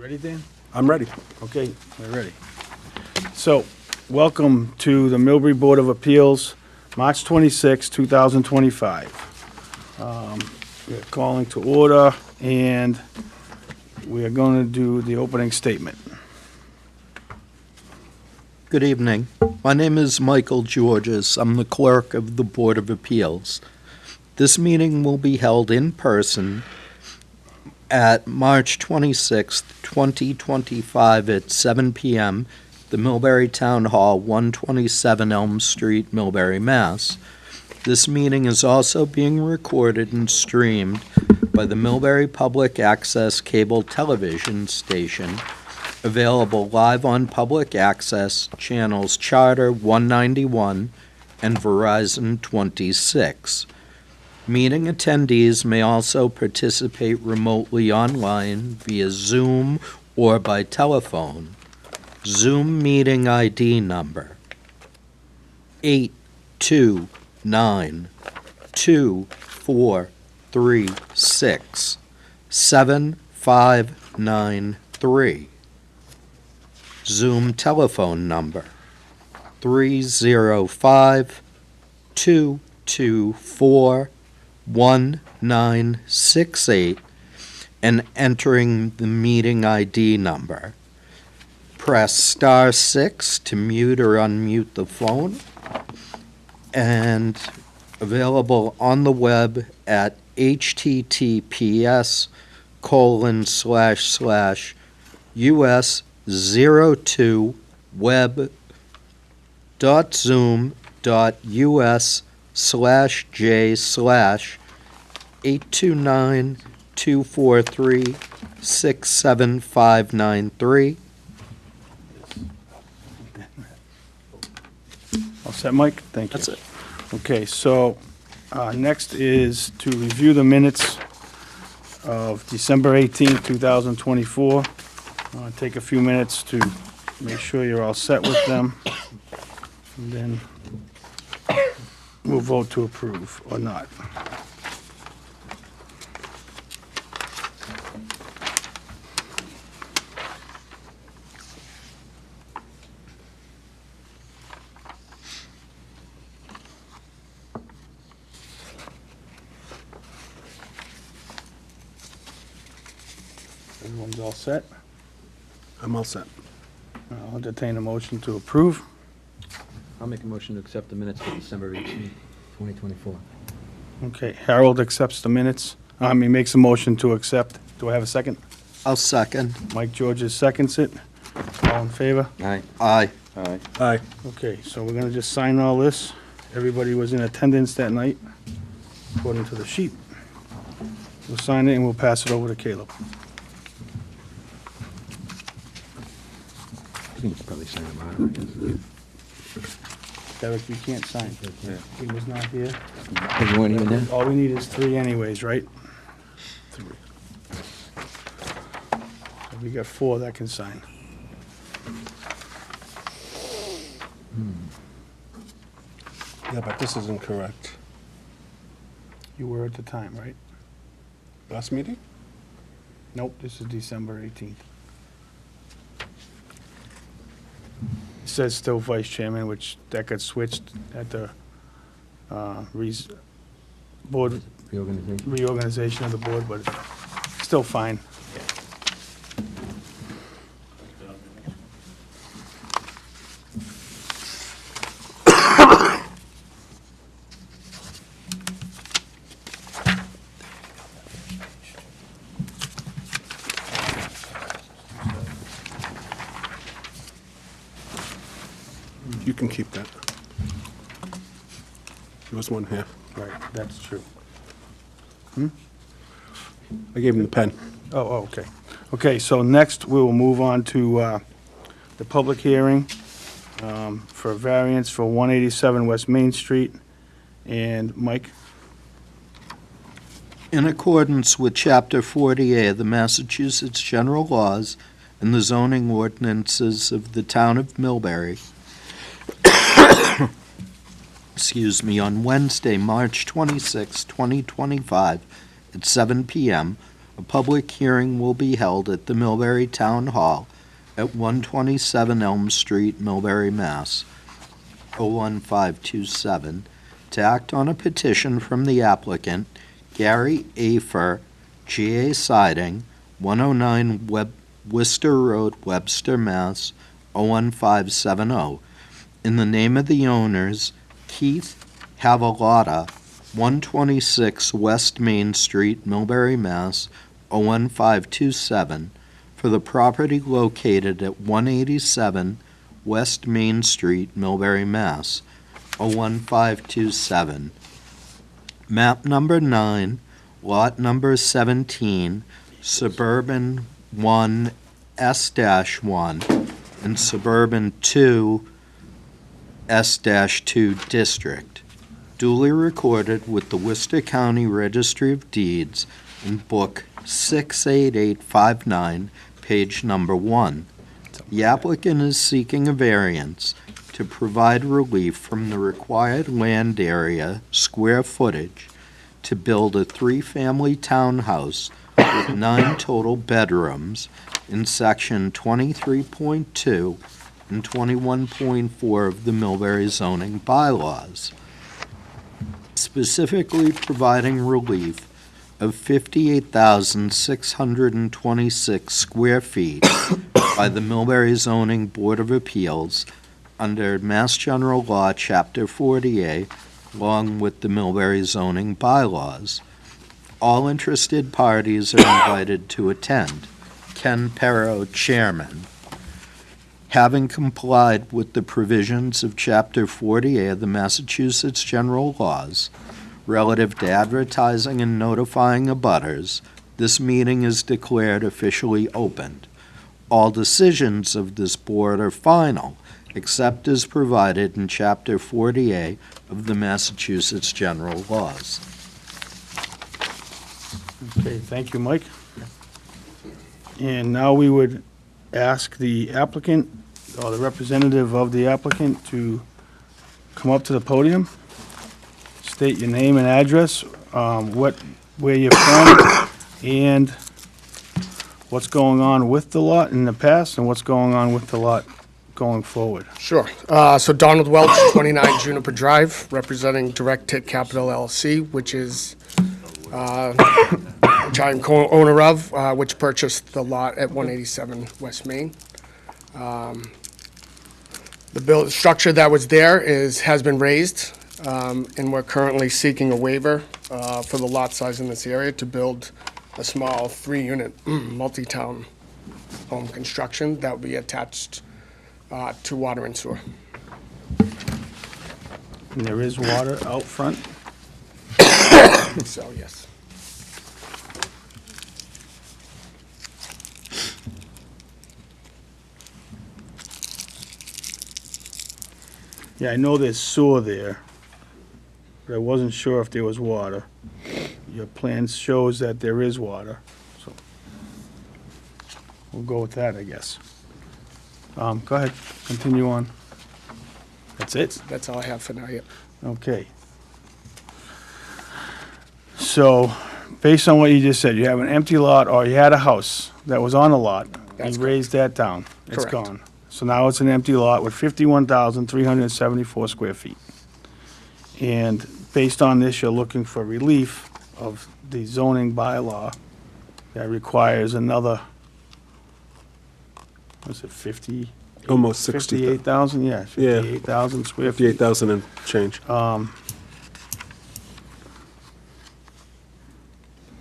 Ready, Dan? I'm ready. Okay, we're ready. So, welcome to the Millbury Board of Appeals, March 26, 2025. We're calling to order, and we are going to do the opening statement. Good evening. My name is Michael Georges. I'm the clerk of the Board of Appeals. This meeting will be held in person at March 26, 2025 at 7 p.m., the Millbury Town Hall, 127 Elm Street, Millbury, Mass. This meeting is also being recorded and streamed by the Millbury Public Access Cable Television Station, available live on public access channels Charter 191 and Verizon 26. Meeting attendees may also participate remotely online via Zoom or by telephone. Zoom meeting ID number 829-243-6-7593. Zoom telephone number 305-224-1968 and entering the meeting ID number. Press star 6 to mute or unmute the phone, and available on the web at https://us02web.zoom.us/j/829-243-67593. All set, Mike? Thank you. That's it. Okay, so next is to review the minutes of December 18th, 2024. Take a few minutes to make sure you're all set with them, and then we'll vote to approve or not. Everyone's all set? I'm all set. I'll entertain a motion to approve. I'll make a motion to accept the minutes for December 18th, 2024. Okay, Harold accepts the minutes. Makes a motion to accept. Do I have a second? I'll second. Mike Georges seconds it. All in favor? Aye. Aye. Aye. Aye. Okay, so we're gonna just sign all this. Everybody was in attendance that night, according to the sheet. We'll sign it and we'll pass it over to Caleb. You can probably sign them out, I guess. Derek, you can't sign. Yeah. He was not here. Oh, you weren't even there? All we need is 3 anyways, right? 3. So we got 4 that can sign. Yeah, but this is incorrect. You were at the time, right? Last meeting? Nope, this is December 18th. It says still vice chairman, which that got switched at the board Reorganization. reorganization of the board, but still fine. You can keep that. There was one here. Right, that's true. I gave him the pen. Oh, okay. Okay, so next we will move on to the public hearing for a variance for 187 West Main Street. And Mike? In accordance with Chapter 40A of the Massachusetts General Laws and the zoning ordinances of the town of Millbury, excuse me, on Wednesday, March 26, 2025, at 7 p.m., A public hearing will be held at the Millbury Town Hall at 127 Elm Street, Millbury, Mass. 01527, to act on a petition from the applicant, Gary Afer, GA Siding, 109 Worcester Road, Webster, Mass. 01570, in the name of the owners, Keith Havalotta, 126 West Main Street, Millbury, Mass. 01527, for the property located at 187 West Main Street, Millbury, Mass. 01527. Map number 9, lot number 17, Suburban 1 S-1, and Suburban 2 S-2 District, duly recorded with the Worcester County Registry of Deeds in Book 68859, page number 1. The applicant is seeking a variance to provide relief from the required land area, square footage, to build a 3-family townhouse with 9 total bedrooms in section 23.2 and 21.4 of the Millbury zoning bylaws, specifically providing relief of 58,626 square feet by the Millbury Zoning Board of Appeals under Mass General Law, Chapter 40A, along with the Millbury zoning bylaws. All interested parties are invited to attend. Ken Perro, Chairman. Having complied with the provisions of Chapter 40A of the Massachusetts General Laws relative to advertising and notifying abutters, this meeting is declared officially opened. All decisions of this board are final, except as provided in Chapter 40A of the Massachusetts General Laws. Okay, thank you, Mike. And now we would ask the applicant, or the representative of the applicant, to come up to the podium, state your name and address, where you're from, and what's going on with the lot in the past, and what's going on with the lot going forward. Sure. So Donald Welch, 29 Juniper Drive, representing Direct Hit Capital LLC, which is, which I'm co-owner of, which purchased the lot at 187 West Main. The structure that was there has been raised, and we're currently seeking a waiver for the lot size in this area to build a small 3-unit multi-town home construction that will be attached to water and sewer. And there is water out front. So, yes. Yeah, I know there's sewer there, but I wasn't sure if there was water. Your plan shows that there is water, so we'll go with that, I guess. Go ahead, continue on. That's it? That's all I have for now, yep. Okay. So, based on what you just said, you have an empty lot, or you had a house that was on a lot. That's You raised that down. It's Correct. gone. So now it's an empty lot with 51,374 square feet. And based on this, you're looking for relief of the zoning bylaw that requires another, what's it, 50? Almost 60. 58,000, yeah, 58,000 square feet. 58,000 and change.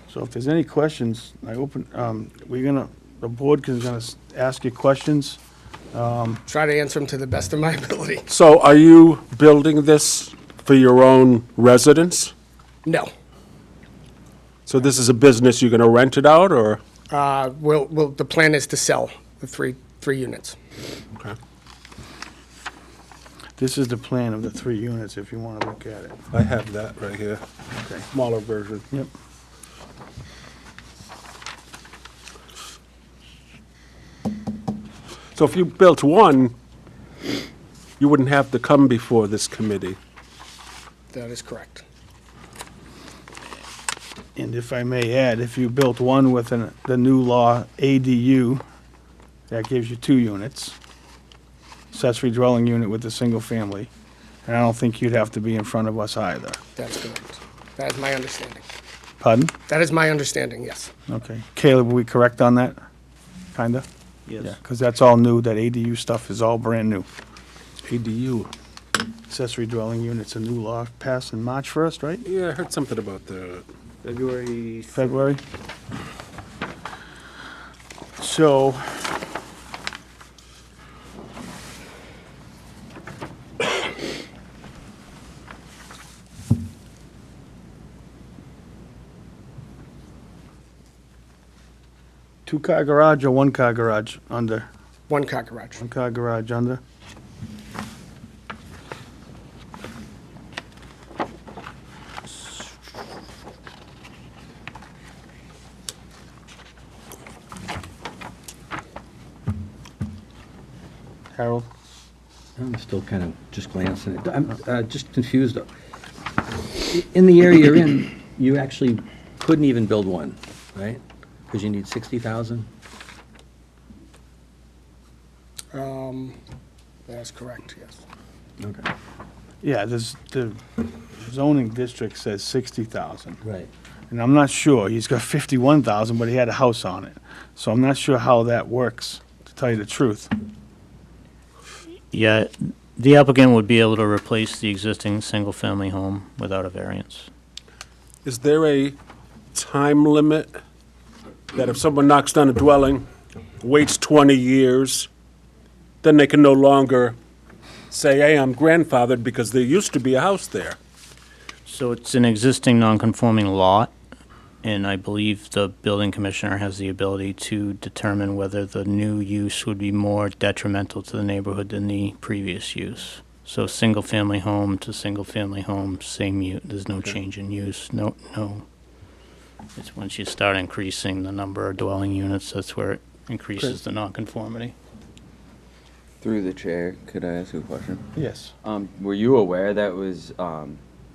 So if there's any questions, the board is gonna ask you questions. Try to answer them to the best of my ability. So are you building this for your own residence? No. So this is a business, you're going to rent it out, or? The plan is to sell the three units. Okay. This is the plan of the 3 units, if you want to look at it. I have that right here, Okay. smaller version. Yep. So if you built one, you wouldn't have to come before this committee. That is correct. And if I may add, if you built one with the new law ADU, that gives you 2 units. Accessory dwelling unit with a single family. And I don't think you'd have to be in front of us either. That's correct. That is my understanding. Pardon? That is my understanding, yes. Okay. Caleb, were we correct on that? Kinda? Yeah, because that's all new, that ADU stuff is all brand new. ADU. Accessory dwelling unit's a new law passed in March 1st, right? Yeah, I heard something about that. February. So, two-car garage or one-car garage under? One-car garage. One-car garage under? Harold? I'm still kind of just glancing at it. I'm just confused. In the area you're in, you actually couldn't even build one, right? Because you need 60,000? That's correct, yes. Okay. Yeah, the zoning district says 60,000. Right. And I'm not sure, he's got 51,000, but he had a house on it. So I'm not sure how that works, to tell you the truth. Yeah, the applicant would be able to replace the existing single-family home without a variance. Is there a time limit that if someone knocks down a dwelling, waits 20 years, then they can no longer say, hey, I'm grandfathered because there used to be a house there? So it's an existing non-conforming lot, and I believe the building commissioner has the ability to determine whether the new use would be more detrimental to the neighborhood than the previous use. So single-family home to single-family home, there's no change in use, no. It's once you start increasing the number of dwelling units, that's where it increases the nonconformity. Through the chair, could I ask you a question? Yes. Were you aware that was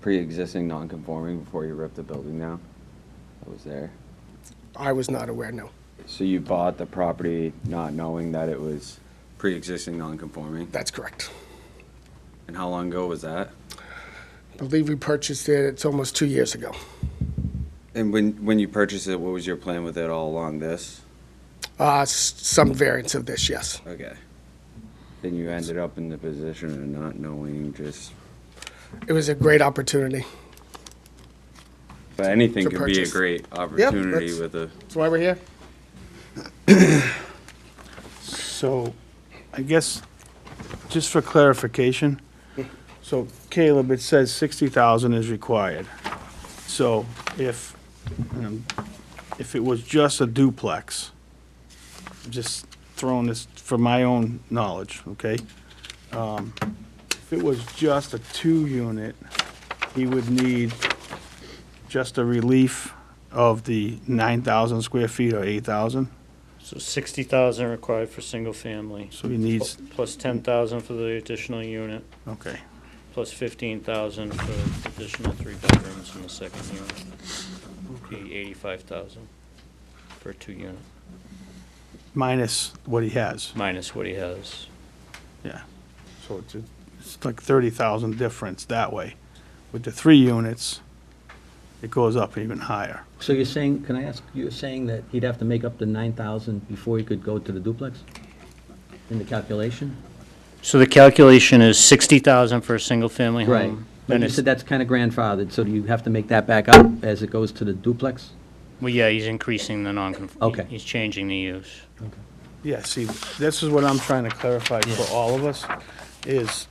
pre-existing non-conforming before you ripped the building down? That was there? I was not aware, no. So you bought the property not knowing that it was pre-existing non-conforming? That's correct. And how long ago was that? I believe we purchased it, it's almost 2 years ago. And when you purchased it, what was your plan with it all along this? Some variance of this, yes. Okay. Then you ended up in the position of not knowing just, It was a great opportunity. but anything To could be a purchase. great opportunity that's- with a, That's why we're here. So, I guess, just for clarification, so Caleb, it says 60,000 is required. So if it was just a duplex, just throwing this for my own knowledge, okay? If it was just a 2-unit, he would need just a relief of the 9,000 square feet or 8,000. So 60,000 required for single-family, So he needs, plus 10,000 for the additional unit, okay, plus 15,000 for additional 3 bedrooms in the second unit. Would be 85,000 for a 2-unit, minus what he has. minus what he has. Yeah, so it's like 30,000 difference that way. With the 3 units, it goes up even higher. So you're saying, can I ask, you're saying that he'd have to make up the 9,000 before he could go to the duplex in the calculation? So the calculation is 60,000 for a single-family home. Right. But Then you it's, said that's kind of grandfathered, so do you have to make that back up as it goes to the duplex? well, yeah, he's increasing the Okay. He's changing the use. Yeah, see, this is what I'm trying to clarify for all of us, is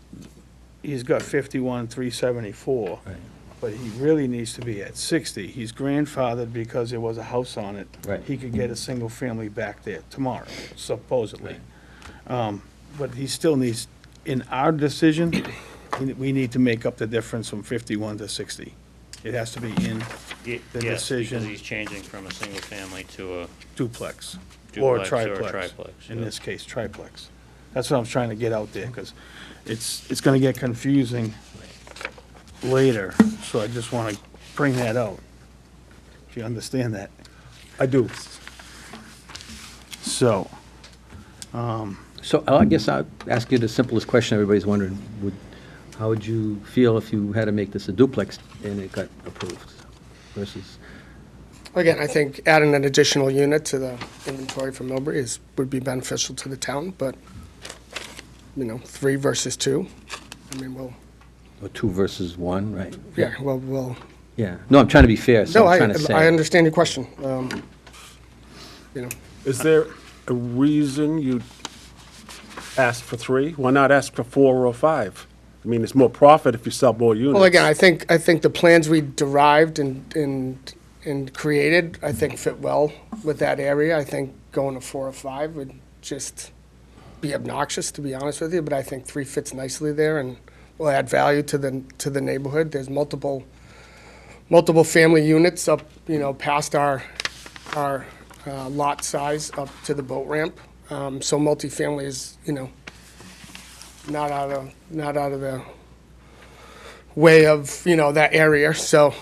he's got 51,374. Right. But he really needs to be at 60. He's grandfathered because there was a house on it. Right. He could get a single family back there tomorrow, supposedly. But he still needs, in our decision, we need to make up the difference from 51 to 60. It has to be in the Yes, decision. because he's changing from a single-family to a duplex. Or duplex or a triplex. triplex. In yeah. this case, triplex. That's what I'm trying to get out there, because it's gonna get confusing later, so I just wanna bring that out. if you understand that. I do. So, So I guess I'll ask you the simplest question everybody's wondering. How would you feel if you had to make this a duplex and it got approved versus, Again, I think adding an additional unit to the inventory for Millbury would be beneficial to the town, but, 3 versus 2, I mean, or 2 versus 1, right? we'll, Yeah. No, I'm trying to be fair, so no, I'm trying to say. I understand your question. Is there a reason you asked for 3? Why not ask for 4 or 5? I mean, it's more profit if you sell more units. Well, again, I think the plans we derived and created, I think fit well with that area. I think going to 4 or 5 would just be obnoxious, to be honest with you, but I think 3 fits nicely there and will add value to the neighborhood. There's multiple family units up, past our lot size up to the boat ramp. So multifamily is, not out of the way of, that area. So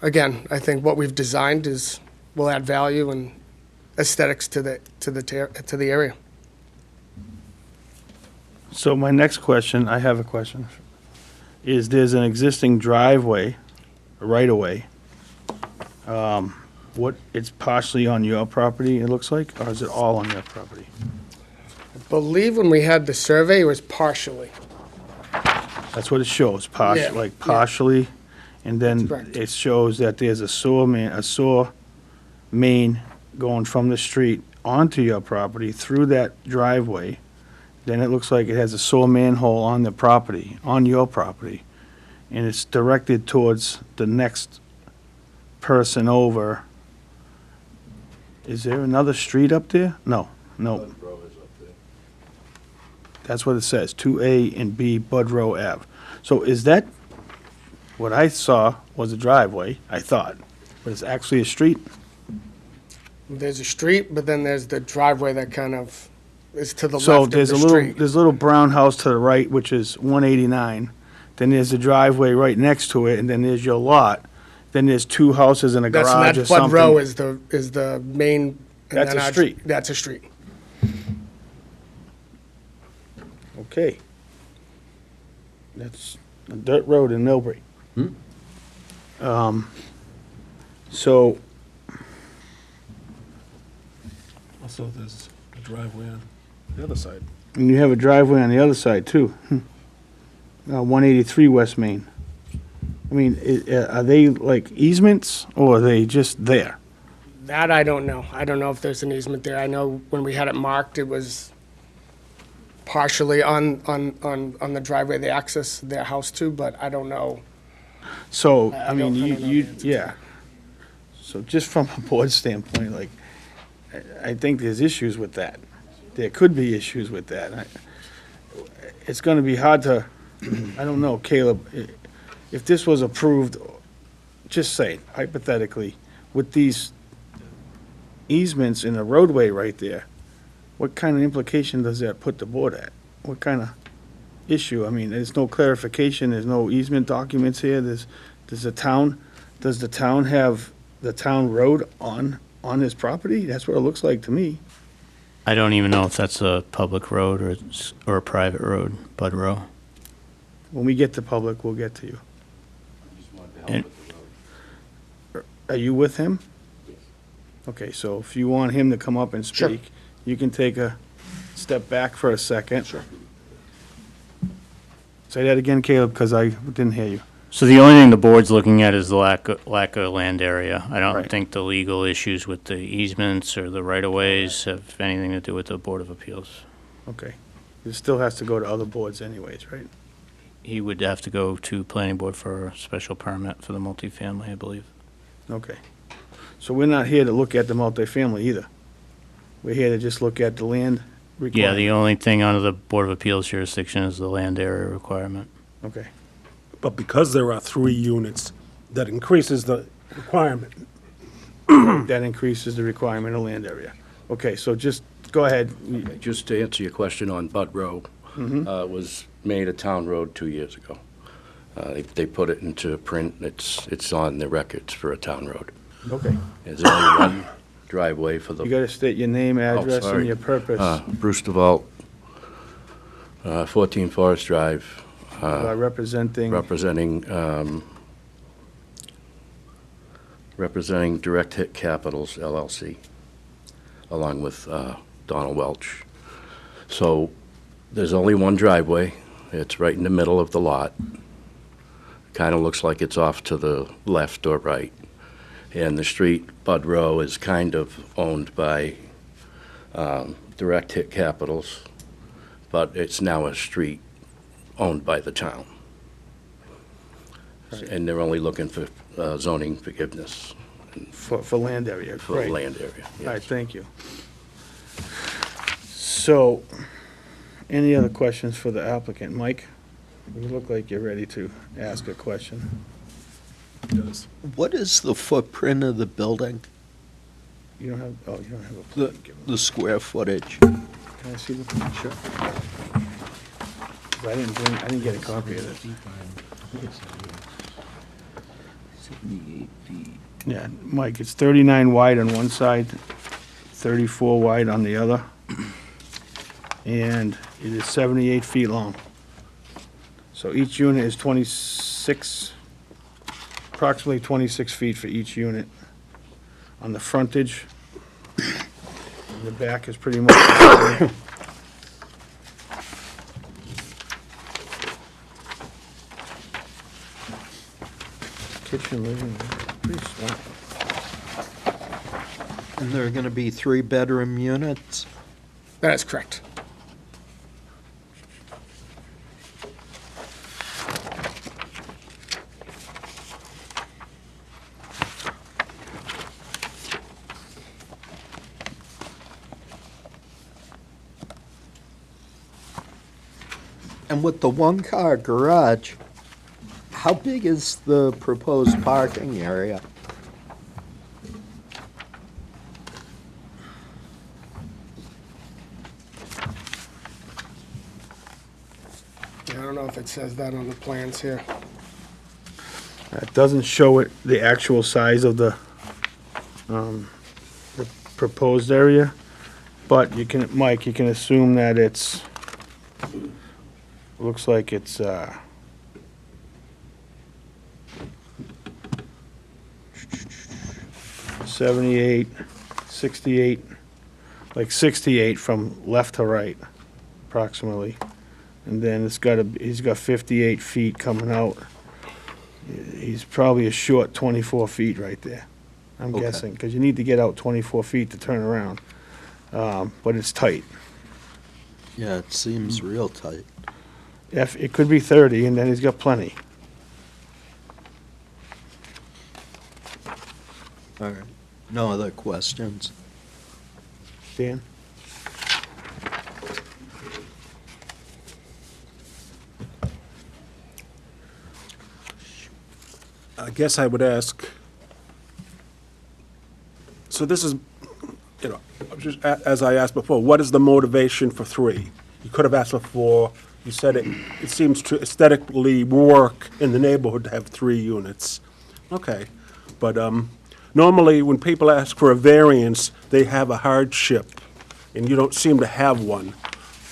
again, I think what we've designed will add value and aesthetics to the area. so my next question, I have a question, is there's an existing driveway, right-of-way. It's partially on your property, it looks like, or is it all on your property? I believe when we had the survey, it was partially. That's what it shows, Yeah, yeah. partially, and then That's correct. it shows that there's a sewer main going from the street onto your property through that driveway. Then it looks like it has a sewer manhole on the property, on your property, and it's directed towards the next person over. Is there another street up there? No. That's what it says, 2A and B Bud Row Ave. So is that, what I saw was a driveway, I thought, but it's actually a street? There's a street, but then there's the driveway that kind of is to the So left of there's the a street. little brown house to the right, which is 189. Then there's a driveway right next to it, and then there's your lot. Then there's 2 houses and a garage or That's Bud something. Row is the main. and That's then a street. That's a street. Okay. That's a dirt road in Millbury. So, Also, there's a driveway on the other side. and you have a driveway on the other side, too. 183 West Main. I mean, are they like easements, or are they just there? That I don't know. I don't know if there's an easement there. I know when we had it marked, it was partially on the driveway they access their house to, but I don't know. So, I I mean, don't know the you, answer to yeah. So just from a board standpoint, like, I think there's issues with that. There could be issues with that. It's gonna be hard to, I don't know, Caleb, if this was approved, just say hypothetically, with these easements in the roadway right there, what kind of implication does that put the board at? What kind of issue? I mean, there's no clarification, there's no easement documents here, does the town have the town road on his property? That's what it looks like to me. I don't even know if that's a public road or a private road, Bud Row. When we get to public, we'll get to you. And- Are you with him? Okay, so if you want him to come up and Sure. speak, you can take a step back for a second. Sure. Say that again, Caleb, because I didn't hear you. So the only thing the board's looking at is the lack of land area. I don't Right. think the legal issues with the easements or the right-of-ways have anything to do with the Board of Appeals. Okay. It still has to go to other boards anyways, right? He would have to go to planning board for a special permit for the multifamily, I believe. Okay. So we're not here to look at the multifamily either. We're here to just look at the land Yeah, requirement. the only thing under the Board of Appeals jurisdiction is the land area requirement. Okay. But because there are 3 units, that increases the requirement. That increases the requirement of land area. Okay, so just go ahead. Just to answer your question on Bud Row, it was made a town road 2 years ago. They put it into print, it's on the records for a town road. Okay. There's only one driveway for the. You gotta state your name, address, and sorry. your purpose Bruce DeVault, 14 Forest Drive, by representing. representing Direct Hit Capitals LLC, along with Donald Welch. So there's only one driveway. It's right in the middle of the lot. Kind of looks like it's off to the left or right. And the street, Bud Row, is kind of owned by Direct Hit Capitals, but it's now a street owned by the town. And they're only looking for zoning forgiveness For land area. for Great. land area. All right, yes. thank you. So, any other questions for the applicant? Mike, you look like you're ready to ask a question. What is the footprint of the building, You don't have, oh, you don't have a the, plan. Give it- the square footage? Can I see the plan? Sure. I didn't get a copy of this. Yeah, Mike, it's 39 wide on one side, 34 wide on the other, and it is 78 feet long. So each unit is 26, approximately 26 feet for each unit. On the frontage, and the back is pretty much the same. Kitchen, living room, pretty small. And there are going to be 3-bedroom units? That is correct. And with the one-car garage, how big is the proposed parking area? Yeah, I don't know if it says that on the plans here. It doesn't show it, the actual size of the proposed area, but you can, Mike, you can assume that it's, looks like it's, 78, 68, like 68 from left to right, approximately. And then he's got 58 feet coming out. He's probably a short 24 feet right there, I'm Okay. guessing, because you need to get out 24 feet to turn around. But it's tight. Yeah, it seems real tight. If, it could be 30, and then he's got plenty. All right. No other questions? Dan? I guess I would ask, so this is, just as I asked before, what is the motivation for 3? You could have asked for 4. You said it seems to aesthetically work in the neighborhood to have 3 units. Okay, but normally when people ask for a variance, they have a hardship, and you don't seem to have one,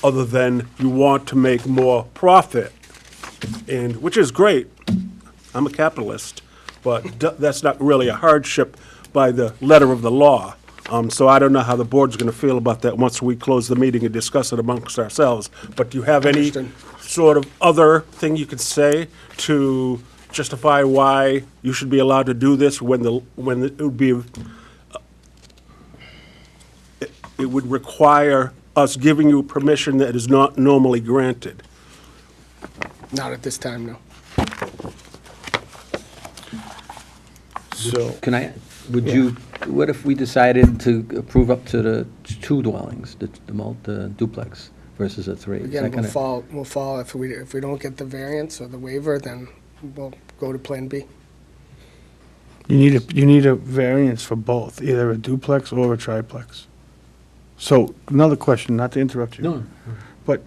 other than you want to make more profit, and, which is great. I'm a capitalist, but that's not really a hardship by the letter of the law. So I don't know how the board's going to feel about that once we close the meeting and discuss it amongst ourselves. But do you have any Understood. sort of other thing you could say to justify why you should be allowed to do this when it would be, it would require us giving you permission that is not normally granted? Not at this time, no. So, Would you, what if we decided to approve up to the 2 dwellings, the duplex versus a 3? Is Again, that gonna- we'll fall, if we don't get the variance or the waiver, then we'll go to Plan B. you need a variance for both, either a duplex or a triplex. So, another question, not to interrupt you. No, But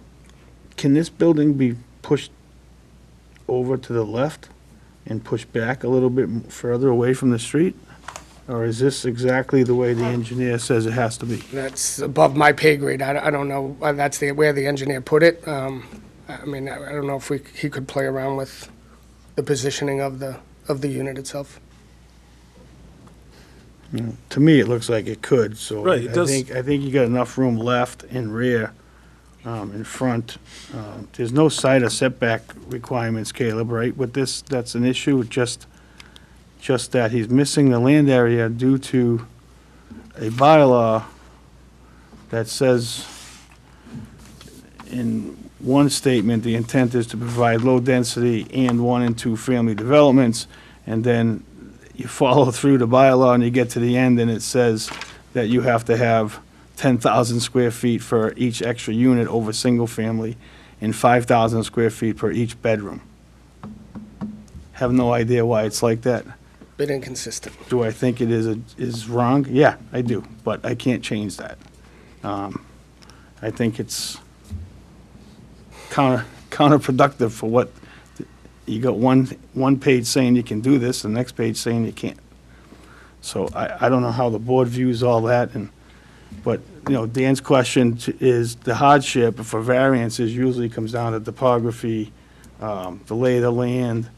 can this building be pushed over to the left and pushed back a little bit further away from the street? Or is this exactly the way the engineer says it has to be? That's above my pay grade. I don't know, that's where the engineer put it. I mean, I don't know if he could play around with the positioning of the unit itself. To me, it looks like it could, so Right, it does. I think you got enough room left and rear, in front. There's no side or setback requirements, Caleb, right? With this, that's an issue, just that he's missing the land area due to a bylaw that says in one statement, the intent is to provide low-density and 1 and 2 family developments, and then you follow through the bylaw and you get to the end and it says that you have to have 10,000 square feet for each extra unit over single family and 5,000 square feet per each bedroom. Have no idea why it's like that. Bit inconsistent. Do I think it is wrong? Yeah, I do, but I can't change that. I think it's counterproductive for what, you got one page saying you can do this, the next page saying you can't. So I don't know how the board views all that, but, you know, Dan's question is the hardship for variances usually comes down to topography, the lay of the land,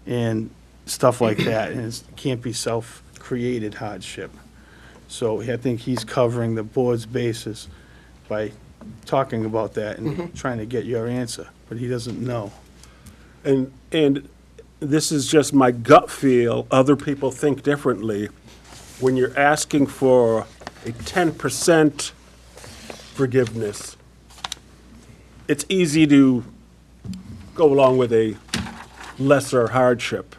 and stuff like that, and it can't be self-created hardship. So I think he's covering the board's basis by talking about that and trying to get your answer, but he doesn't know. And this is just my gut feel, other people think differently. When you're asking for a 10% forgiveness, it's easy to go along with a lesser hardship.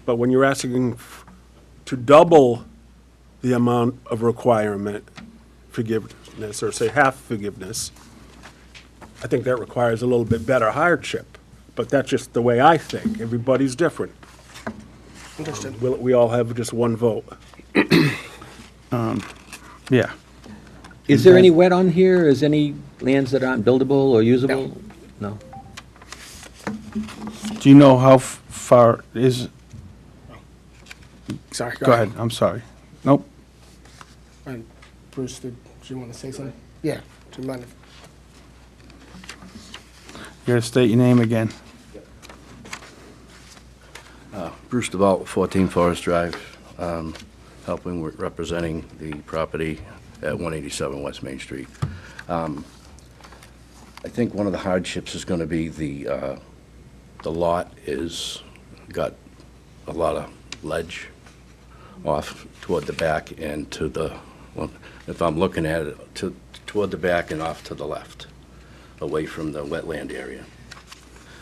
But when you're asking to double the amount of requirement forgiveness, or say half forgiveness, I think that requires a little bit better hardship. But that's just the way I think. Everybody's different. Understood. We all have just one vote. Yeah. Is there any wet on here? Is any lands that aren't buildable or usable? No. Do you know how far is, Sorry, go ahead, I'm sorry. Nope. Bruce, did you want to say something? Yeah, do you mind if? You gotta state your name again. Bruce DeVault, 14 Forest Drive, helping with representing the property at 187 West Main Street. I think one of the hardships is going to be the lot is got a lot of ledge off toward the back and to the, well, if I'm looking at it, toward the back and off to the left, away from the wetland area.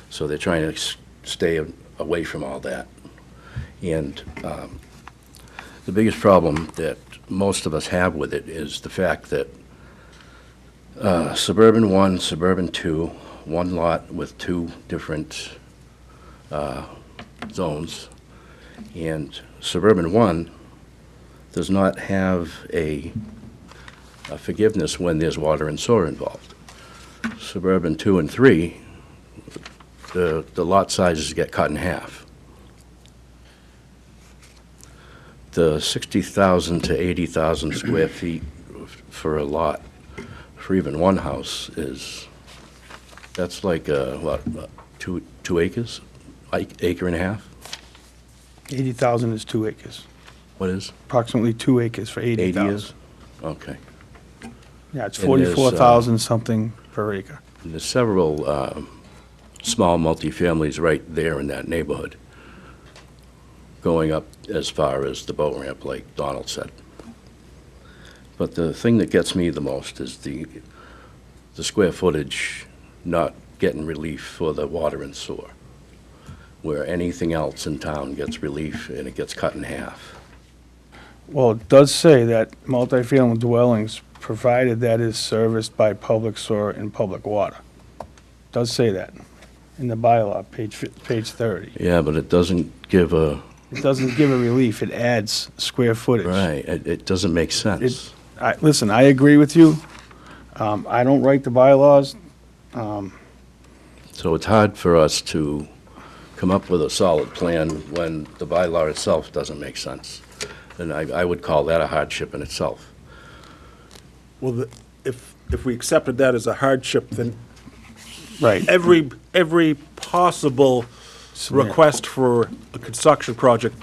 So they're trying to stay away from all that. And the biggest problem that most of us have with it is the fact that Suburban 1, Suburban 2, one lot with 2 different zones, and Suburban 1 does not have a forgiveness when there's water and sewer involved. Suburban 2 and 3, the lot sizes get cut in half. The 60,000 to 80,000 square feet for a lot, for even one house, that's like, what, 2 acres? Acre and a half? 80,000 is 2 acres. What is? Approximately 2 acres for 80 80,000. is? Okay. Yeah, it's And there's, 44,000 something per acre. And there's several small multifamilies right there in that neighborhood, going up as far as the boat ramp, like Donald said. But the thing that gets me the most is the square footage not getting relief for the water and sewer, where anything else in town gets relief and it gets cut in half. Well, it does say that multifamily dwellings, provided that is serviced by public sewer and public water. Does say that in the bylaw, page 30. Yeah, but it doesn't give a, It doesn't give a relief, it adds square footage. right, it doesn't make sense. Listen, I agree with you. I don't write the bylaws. So it's hard for us to come up with a solid plan when the bylaw itself doesn't make sense. And I would call that a hardship in itself. Well, if we accepted that as a hardship, then Right. every possible request for a construction project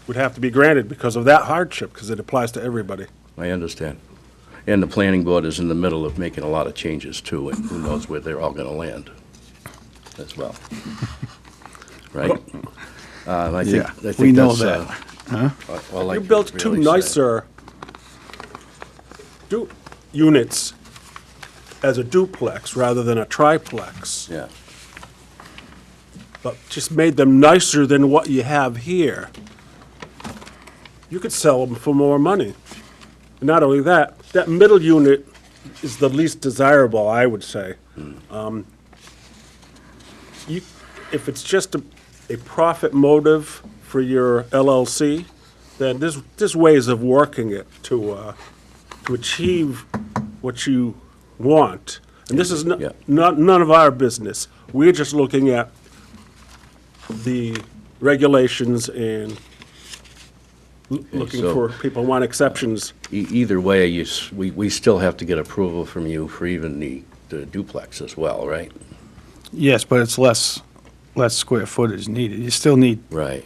would have to be granted because of that hardship, because it applies to everybody. I understand. And the planning board is in the middle of making a lot of changes too, and who knows where they're all gonna land as well. Right? I think, Yeah, I think we know that's, all I You can built two really say. nicer units as a duplex rather than a triplex, Yeah, but just made them nicer than what you have here. You could sell them for more money. Not only that, that middle unit is the least desirable, I would say. If it's just a profit motive for your LLC, then there's ways of working it to achieve what you want. And this is Yeah. none of our business. We're just looking at the regulations and looking so- for people who want exceptions. Either way, we still have to get approval from you for even the duplex as well, right? Yes, but it's less square footage needed. You still need Right.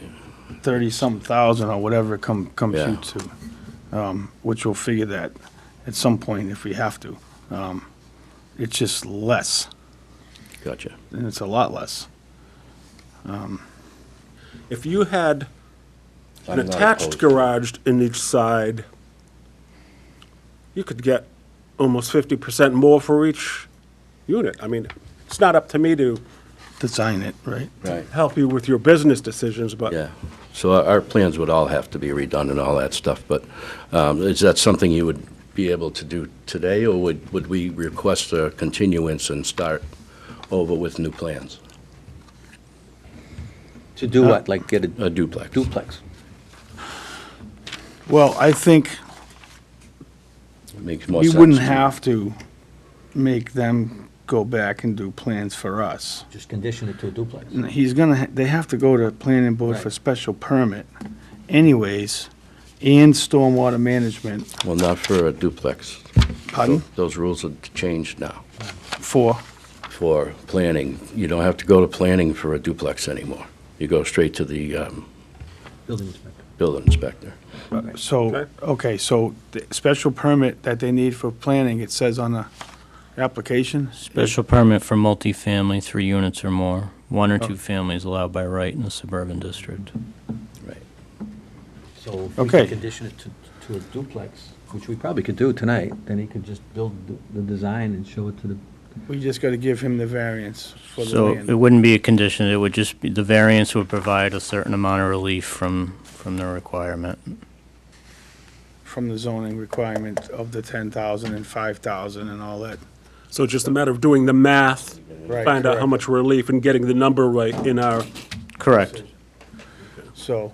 30-something thousand or whatever it comes Yeah. you to, which we'll figure that at some point if we have to. It's just less, Gotcha. and it's a lot less. If you had an I'm not attached opposed. garage in each side, you could get almost 50% more for each unit. I mean, it's not up to me to Design it, right? Right. help you with your business decisions, but Yeah, so our plans would all have to be redone and all that stuff, but is that something you would be able to do today, or would we request a continuance and start over with new plans? To do what, like get a A duplex? duplex? Well, I think Makes more we sense. wouldn't to- have to make them go back and do plans for us. Just condition it to a duplex? He's gonna, they have to go to planning board for Right. special permit anyways, and stormwater management. Well, not for a duplex. Pardon? Those rules have changed now. For, For planning, you don't have to go to planning for a duplex anymore. You go straight to the Building inspector. building inspector. so, okay, so the special permit that they need for planning, it says on the application? Special permit for multifamily, 3 units or more. 1 or 2 families allowed by right in the suburban district. Right. So if we Okay. could condition it to a duplex, which we probably could do tonight, then he could just build the design and show it to the, We just gotta give him the variance for the So it land. wouldn't be a condition, it would just be, the variance would provide a certain amount of relief from the requirement. From the zoning requirement of the 10,000 and 5,000 and all that. so it's just a matter of doing the math, Right, find out how correct. much relief and getting the number right in our, Correct. So,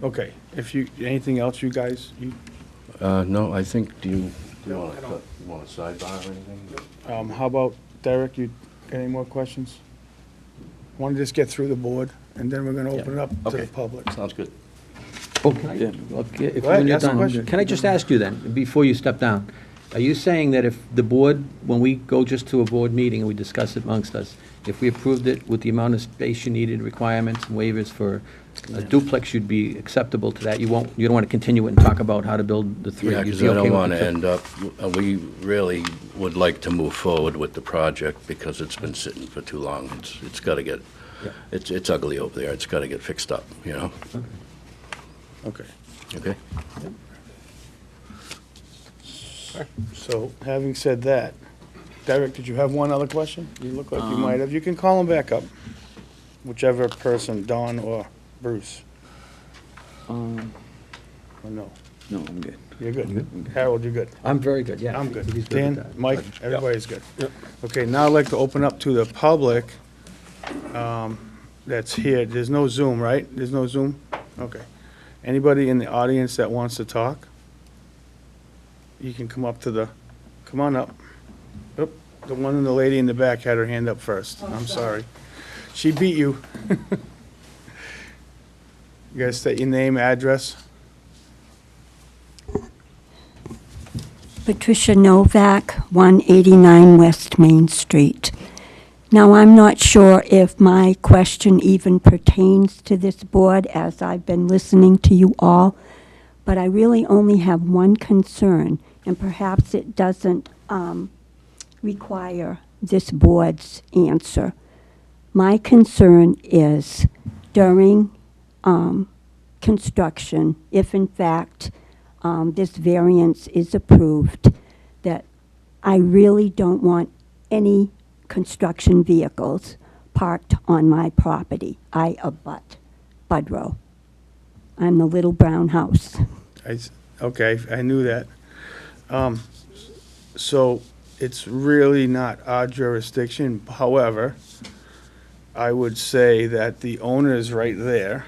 okay, if you, anything else you guys, No, I think, do you want a sidebar or anything? how about Derek, you, any more questions? Want to just get through the board, and then we're gonna open it up to the Okay. public. Sounds good. oh, can I, okay, if Go ahead, when you're ask the done, question. can I just ask you then, before you step down, are you saying that if the board, when we go just to a board meeting and we discuss it amongst us, if we approved it with the amount of space you needed, requirements and waivers for a duplex, you'd be acceptable to that? You don't want to continue it and talk about how to build the 3? Yeah, You'd because be I okay don't with want the to two? end up, we really would like to move forward with the project because it's been sitting for too long. It's got to get, Yeah. it's ugly over there. It's got to get fixed up, you know? Okay, Okay? so, having said that, Derek, did you have one other question? You look like you might have, you can call him back up, whichever person, Don or Bruce, or no? No, I'm good. You're good. Harold, you're good. I'm very good, yeah. I'm good. He's with Dan, that. Mike, everybody's good. Yep. Okay, now I'd like to open up to the public that's here. There's no Zoom, right? There's no Zoom? Okay. Anybody in the audience that wants to talk? You can come up to the, come on up. Oop, the one and the lady in the back had her hand up first. I'm sorry. She beat you. You gotta state your name, address. Patricia Novak, 189 West Main Street. Now, I'm not sure if my question even pertains to this board, as I've been listening to you all, but I really only have one concern, and perhaps it doesn't require this board's answer. My concern is during construction, if in fact this variance is approved, that I really don't want any construction vehicles parked on my property. I abut Budrow. I'm the little brown house. Okay, I knew that. So it's really not our jurisdiction. However, I would say that the owner is right there,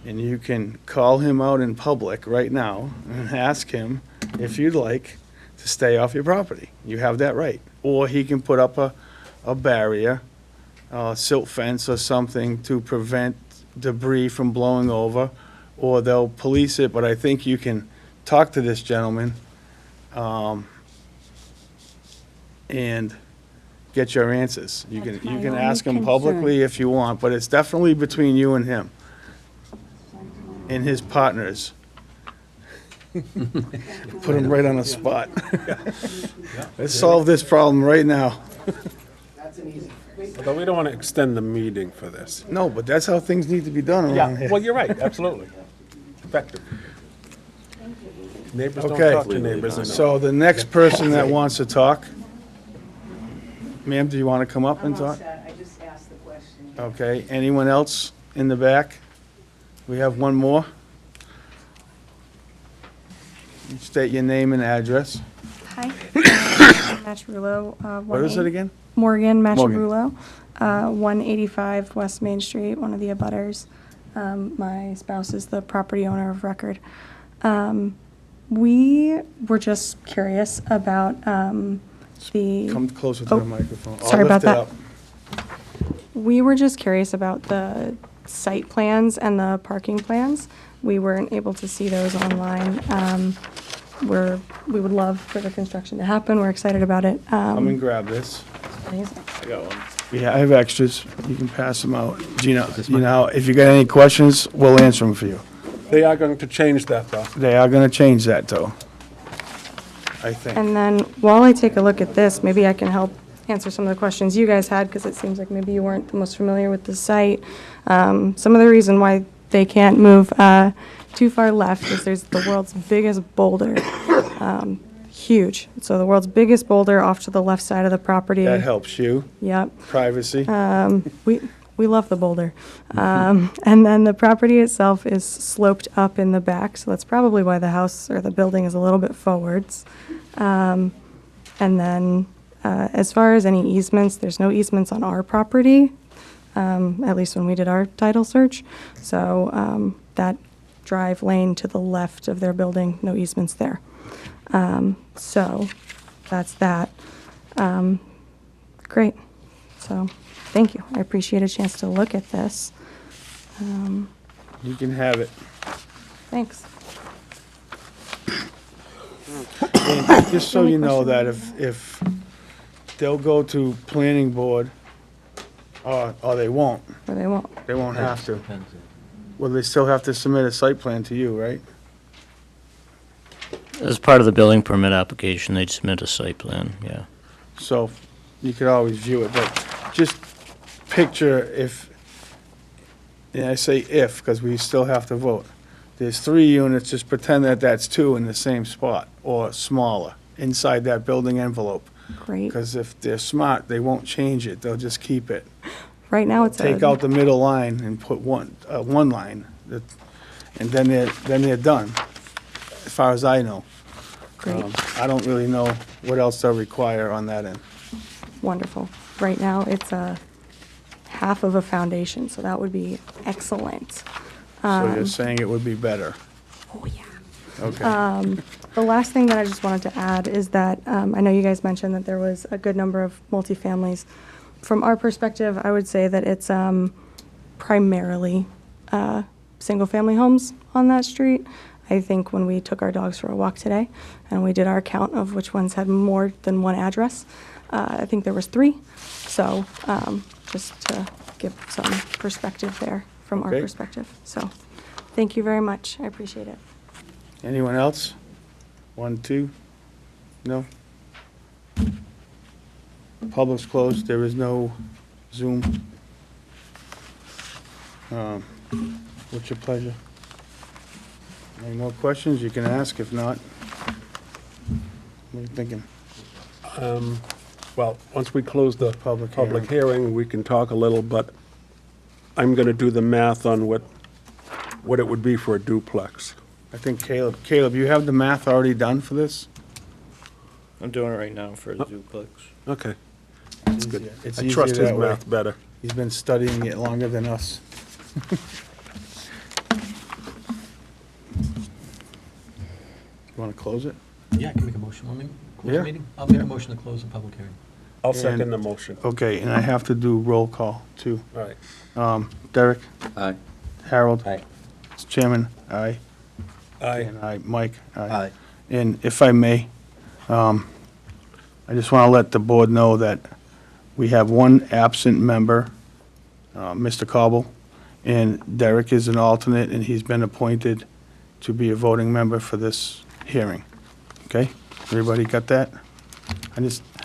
and you can call him out in public right now and ask him if you'd like to stay off your property. You have that right. Or he can put up a barrier, silt fence or something to prevent debris from blowing over, or they'll police it, but I think you can talk to this gentleman and get your answers. You That's can my only ask him concern. publicly if you want, but it's definitely between you and him and his partners. Put him right on the spot. Let's solve this problem right now. Although we don't want to extend the meeting for this. No, but that's how things need to be done around Yeah, here. well, you're right, absolutely. Effective. Neighbors don't Okay. talk to neighbors. I know. So the next person that wants to talk, ma'am, do you want to come up and talk? I just asked the question. Okay, anyone else in the back? We have one more. State your name and address. Hi. Macharulo. What is it again? Morgan Morgan. Macharulo, 185 West Main Street, one of the abutters. My spouse is the property owner of record. We were just curious about the. Come closer to Oh, the microphone. I'll sorry lift about it that. up. We were just curious about the site plans and the parking plans. We weren't able to see those online. We would love for the construction to happen. We're excited about it. Come and grab this. Amazing. Yeah, I have extras. You can pass them out. Gina, if you got any questions, we'll answer them for you. They are going to change that, though. They are gonna change that, though. I think. And then while I take a look at this, maybe I can help answer some of the questions you guys had, because it seems like maybe you weren't the most familiar with the site. Some of the reason why they can't move too far left is there's the world's biggest boulder. Huge. So the world's biggest boulder off to the left side of the property. That helps you. Yep. Privacy. We love the boulder. And then the property itself is sloped up in the back, so that's probably why the house or the building is a little bit forwards. And then as far as any easements, there's no easements on our property, at least when we did our title search. So that drive lane to the left of their building, no easements there. So that's that. Great. So thank you. I appreciate a chance to look at this. You can have it. Thanks. And just so you know that if they'll go to planning board, or they won't, Or they won't. they won't have to. Well, they still have to submit a site plan to you, right? As part of the building permit application, they'd submit a site plan, yeah. So you could always view it, but just picture if, and I say if, because we still have to vote. There's 3 units, just pretend that that's 2 in the same spot, or smaller, inside that building envelope. Great. Because if they're smart, they won't change it, they'll just keep it. Right now it's Take out the middle line and put one line, and then they're done, as far as I know. Great. I don't really know what else they'll require on that end. Wonderful. Right now it's a half of a foundation, so that would be excellent. So you're saying it would be better? Oh, yeah. Okay. The last thing that I just wanted to add is that I know you guys mentioned that there was a good number of multifamilies. From our perspective, I would say that it's primarily single-family homes on that street. I think when we took our dogs for a walk today and we did our count of which ones had more than one address, I think there was 3. So just to give some perspective there from our Okay. perspective. So thank you very much. I appreciate it. Anyone else? 1, 2? No? Public's closed, there is no Zoom. What's your pleasure? Any more questions? You can ask, if not. What are you thinking? Well, once we close the Public public hearing, we can talk a little, but I'm gonna do the math on what it would be for a duplex. I think Caleb, you have the math already done for this? I'm doing it right now for a duplex. Okay, It's good. It's I easier trust his that way. math better. He's been studying it longer than us. You want to close it? Yeah, I can make a motion. Want me to close Yeah. the meeting? I'll make a motion to close the public hearing. I'll second the motion. Okay, and I have to do roll call, too. All right. Derek? Aye. Harold? Aye. Mr. Chairman? Aye. Aye. And I, Mike? Aye. And if I may, I just want to let the board know that we have one absent member, Mr. Cobble, and Derek is an alternate, and he's been appointed to be a voting member for this hearing. Okay? Everybody got that? I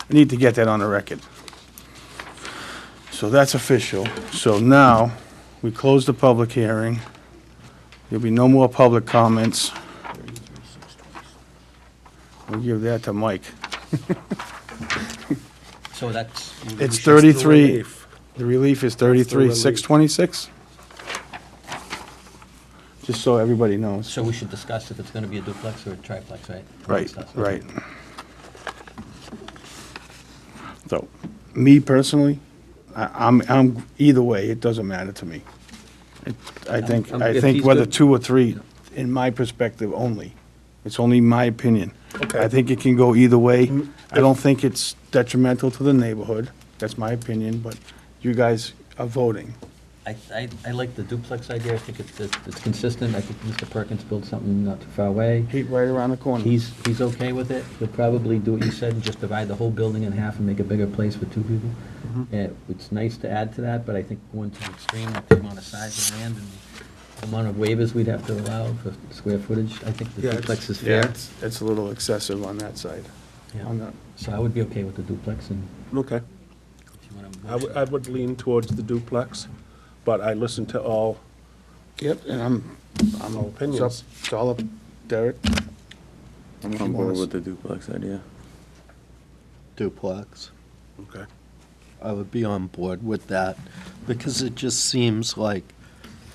need to get that on the record. So that's official. So now, we close the public hearing. There'll be no more public comments. We'll give that to Mike. So that's. It's The 33, relief. the relief is 33,626? Just so everybody knows. So we should discuss if it's going to be a duplex or a triplex, right? Right, Discuss, okay. right. So, me personally, I'm either way, it doesn't matter to me. I think If he's whether good- 2 or 3, in my perspective only, it's only my opinion. Okay. I think it can go either way. I don't think it's detrimental to the neighborhood, that's my opinion, but you guys are voting. I like the duplex idea. I think it's consistent. I think Mr. Perkins built something not too far away. Heat right around the corner. He's okay with it. He'll probably do what you said and just divide the whole building in half and make a bigger place for 2 people. It's nice to add to that, but I think going to the extreme with the amount of size of land and the amount of waivers we'd have to allow for square footage, I think the Yeah, duplex is Yeah, fair. it's a little excessive on that side. Yeah. On the- So I would be okay with the duplex, and Okay. if you want to. I would lean towards the duplex, but I listened to all. Yep, and I'm All opinions. It's all up, Derek. I'm on board with the duplex idea. Duplex. Okay. I would be on board with that, because it just seems like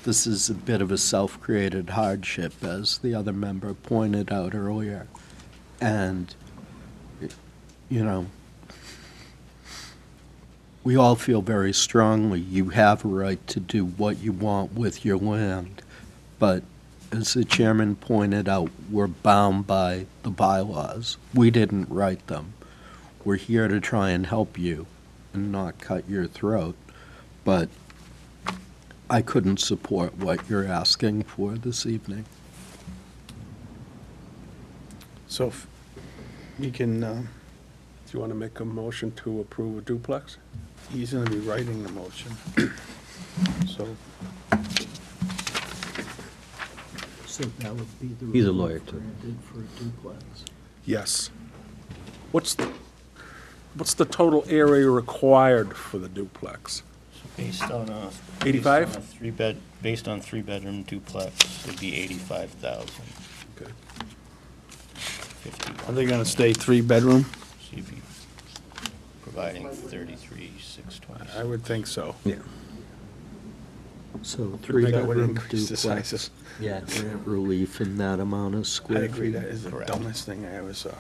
this is a bit of a self-created hardship, as the other member pointed out earlier. And, you know, we all feel very strongly you have a right to do what you want with your land, but as the chairman pointed out, we're bound by the bylaws. We didn't write them. We're here to try and help you and not cut your throat, but I couldn't support what you're asking for this evening. So if we can, Do you want to make a motion to approve a duplex? he's gonna be writing the motion. So, So that would be the. He's a lawyer, too. Granted for a duplex. Yes. What's the total area required for the duplex? Based on a. 85? Based on 3-bedroom duplex, it'd be 85,000. Okay. 51. are they gonna stay 3-bedroom? So you'd be providing 33,626. I would think so. Yeah. So That would three-bedroom increase the size duplex, of, Yeah. grant relief in that amount of I square agree, feet. that is the Correct. dumbest thing I ever saw.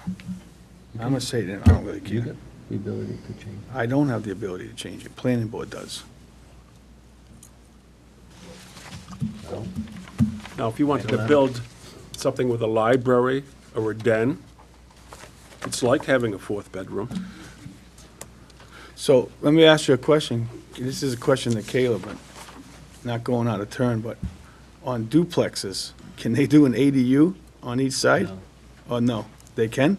I'm gonna say that, I don't really You care. got the ability to change. I don't have the ability to change it, planning board does. So, Now, if you wanted to build something with a library or a den, it's like having a 4th bedroom. So, let me ask you a question. This is a question to Caleb, but not going out of turn, but on duplexes, can they do an ADU on each side? No. Or no? They can?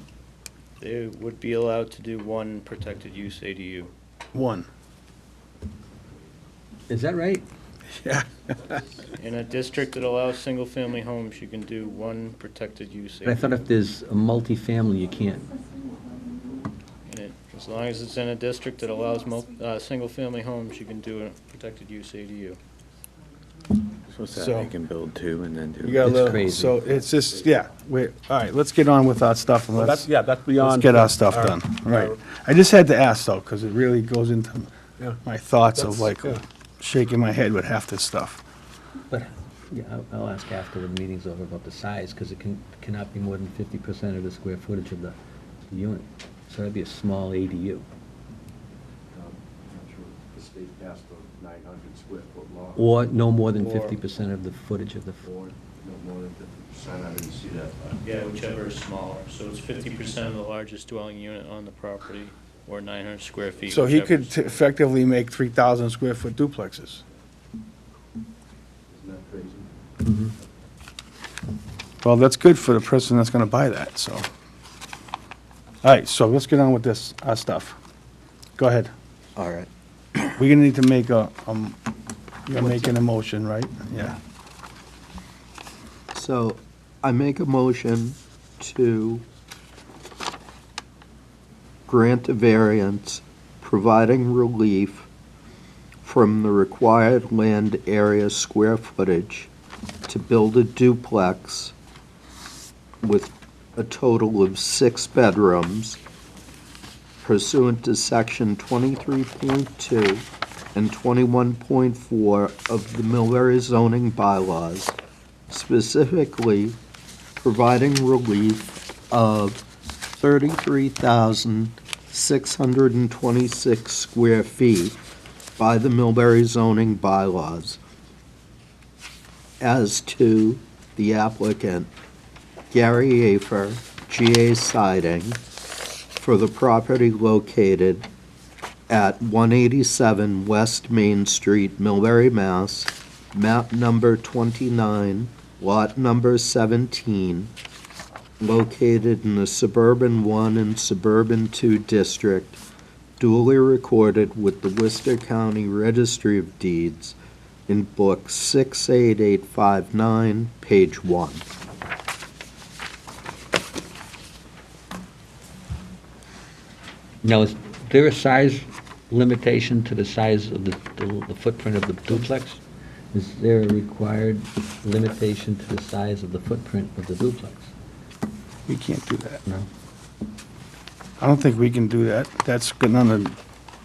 They would be allowed to do one protected use ADU. One. Is that right? Yeah. In a district that allows single-family homes, you can do one protected use But I thought ADU. if there's a multifamily, you can't. As long as it's in a district that allows single-family homes, you can do a protected use ADU. So it's that So- they can build two and then do. You got a It's little, crazy. so it's just, yeah, wait, all right, let's get on with our stuff and That's, let's, yeah, that's beyond. let's get our stuff done. Right. I just had to ask though, because it really goes into Yeah. my thoughts of That's- like yeah. shaking my head with half this stuff. But, yeah, I'll ask after the meeting's over about the size, because it cannot be more than 50% of the square footage of the unit. So that'd be a small ADU. The state passed a 900 square foot law. Or no more than Or- 50% of the footage of the, Or no more than 50%, I didn't see that. Yeah, whichever is smaller. So it's 50% of the largest dwelling unit on the property, or 900 square feet. So he could whichever's- effectively make 3,000 square foot duplexes. Isn't that crazy? Well, that's good for the person that's gonna buy that, so. All right, so let's get on with this, our stuff. Go ahead. All right. We're gonna need to make you're making a motion, right? Yeah. So I make a motion to grant a variance providing relief from the required land area square footage to build a duplex with a total of 6 bedrooms pursuant to section 23.2 and 21.4 of the Millbury zoning bylaws, specifically providing relief of 33,626 square feet by the Millbury zoning bylaws as to the applicant, Gary Afer, GA Siding, for the property located at 187 West Main Street, Millbury, Mass., map number 29, lot number 17, located in the Suburban 1 and Suburban 2 district, duly recorded with the Worcester County Registry of Deeds in Book 68859, page 1. now, is there a size limitation to the size of the footprint of the duplex? Is there a required limitation to the size of the footprint of the duplex? We can't do that. No? I don't think we can do that. That's none of the No,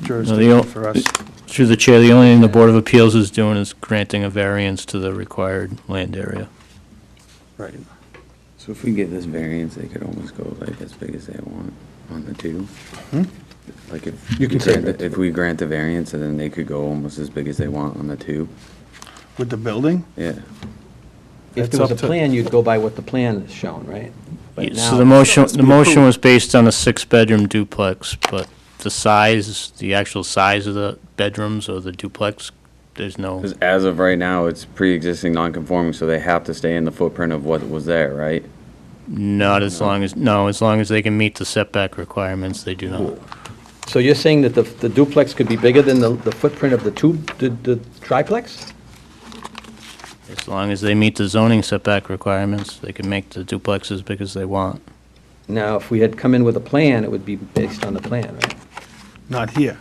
jurisdiction for us. Through the chair, the only thing the Board of Appeals is doing is granting a variance to the required land area. Right. So if we get this variance, they could almost go like as big as they want on the two. Hmm? Like if. You can we say grant that. If we grant the variance, and then they could go almost as big as they want on the two. With the building? Yeah. If That's there was a up to- plan, you'd go by what the plan is shown, right? But So now- the motion was based on a 6-bedroom duplex, but the size, the actual size of the bedrooms or the duplex, there's no, Because as of right now, it's pre-existing non-conforming, so they have to stay in the footprint of what was there, right? not as long as, no, as long as they can meet the setback requirements, they do not. So you're saying that the duplex could be bigger than the footprint of the triplex? As long as they meet the zoning setback requirements, they can make the duplex as big as they want. Now, if we had come in with a plan, it would be based on the plan, right? Not here.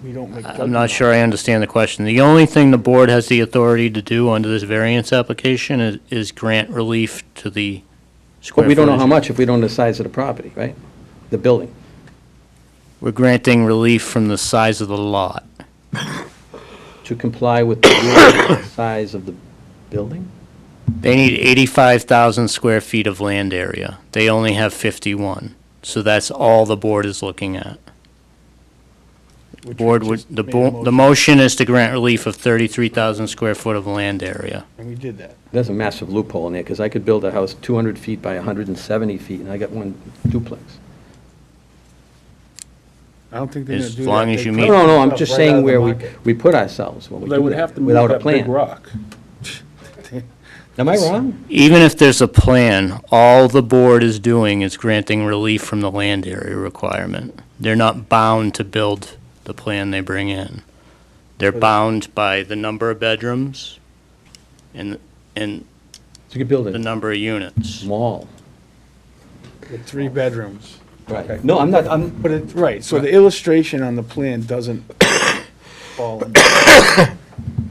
We don't make. I'm not sure I understand the question. The only thing the board has the authority to do under this variance application is grant relief to the square But we don't know how footage. much if we don't know the size of the property, right? The building. We're granting relief from the size of the lot. To comply with the size of the building? They need 85,000 square feet of land area. They only have 51. So that's all the board is looking at. Which Board we would, just the made a the motion is to grant relief of 33,000 square foot of land area. And we did that. There's a massive loophole in there, because I could build a house 200 feet by 170 feet, and I got one duplex. don't think they're gonna As do that. long as They you cut meet- No, no, I'm stuff just right out saying of the where market. we put ourselves when we They do would have to that, move without a that big plan. rock. Am I wrong? Even if there's a plan, all the board is doing is granting relief from the land area requirement. They're not bound to build the plan they bring in. They're bound by the number of bedrooms and You could build the a number of units. mall. With 3 bedrooms. Right. No, I'm not, I'm, But it, right, so the illustration on the plan doesn't fall into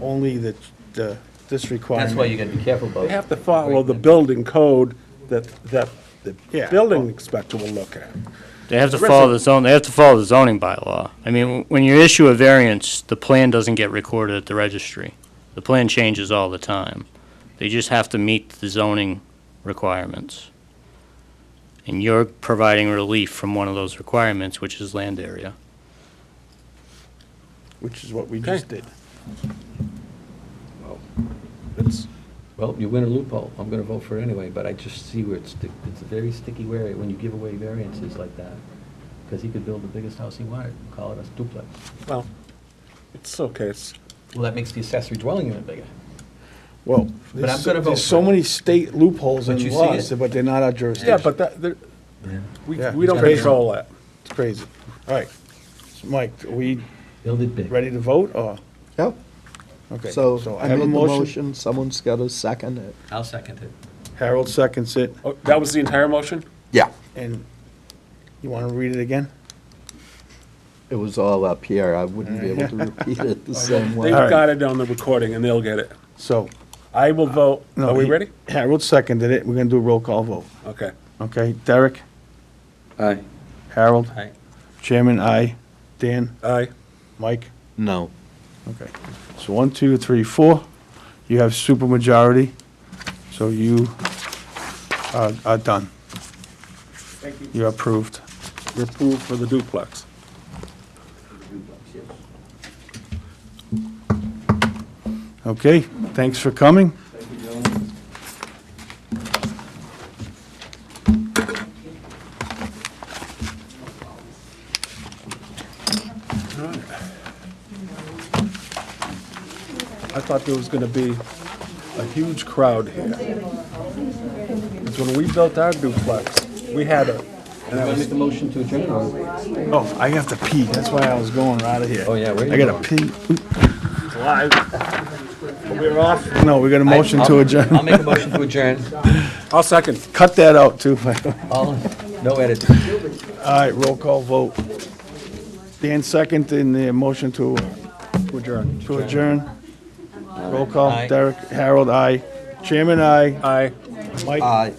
only this requirement. that's why you gotta be careful about. They have to follow the building code that the Yeah. building inspector will look at. They have to follow the zone, they have to follow the zoning bylaw. I mean, when you issue a variance, the plan doesn't get recorded at the registry. The plan changes all the time. They just have to meet the zoning requirements. And you're providing relief from one of those requirements, which is land area. Which is what we just did. It's, Well, you win a loophole. I'm gonna vote for it anyway, but I just see where it's a very sticky area when you give away variances like that. Because he could build the biggest house he wanted, and call it a duplex. well, it's okay. It's, Well, that makes the accessory dwelling unit bigger. Well, But I'm gonna vote there's so for it. many state loopholes But in you see laws, it. but they're not our jurisdiction. yeah, but we Yeah, don't it's crazy. control that. It's crazy. All right. So, Mike, are we Build it big. ready to vote, or? Yep. Okay, So so I I have a made the motion. motion, someone's got to second it. I'll second it. Harold seconds it, Oh, that was the entire motion? Yeah. and you want to read it again? It was all up here, I wouldn't be able to repeat it the same They've way. All right. got it on the recording and they'll get it. So. I will vote. no, Are we he- ready? Harold seconded it. We're going to do a roll call vote. Okay. Okay, Derek? Aye. Harold? Aye. Chairman, aye. Dan? Aye. Mike? No. Okay. So 1, 2, 3, 4. You have supermajority, so you are done. Thank you. You're approved. You're approved for the duplex. Okay, thanks for coming. I thought there was gonna be a huge crowd here. Because when we built our duplex, we had a, and I Wanna was, make the motion to adjourn or? Oh, I have to pee. That's why I was going out of here. Oh, yeah, where you I gotta pee. It's live. We're off. No, we got a motion to I'll adjourn. make a motion to adjourn. I'll second. Cut that out, too. All, no edit. All right, roll call vote. Dan second in the motion to Adjourn. adjourn. Roll call, Aye. Derek, Harold, aye. Chairman, aye. Aye. Mike? Aye.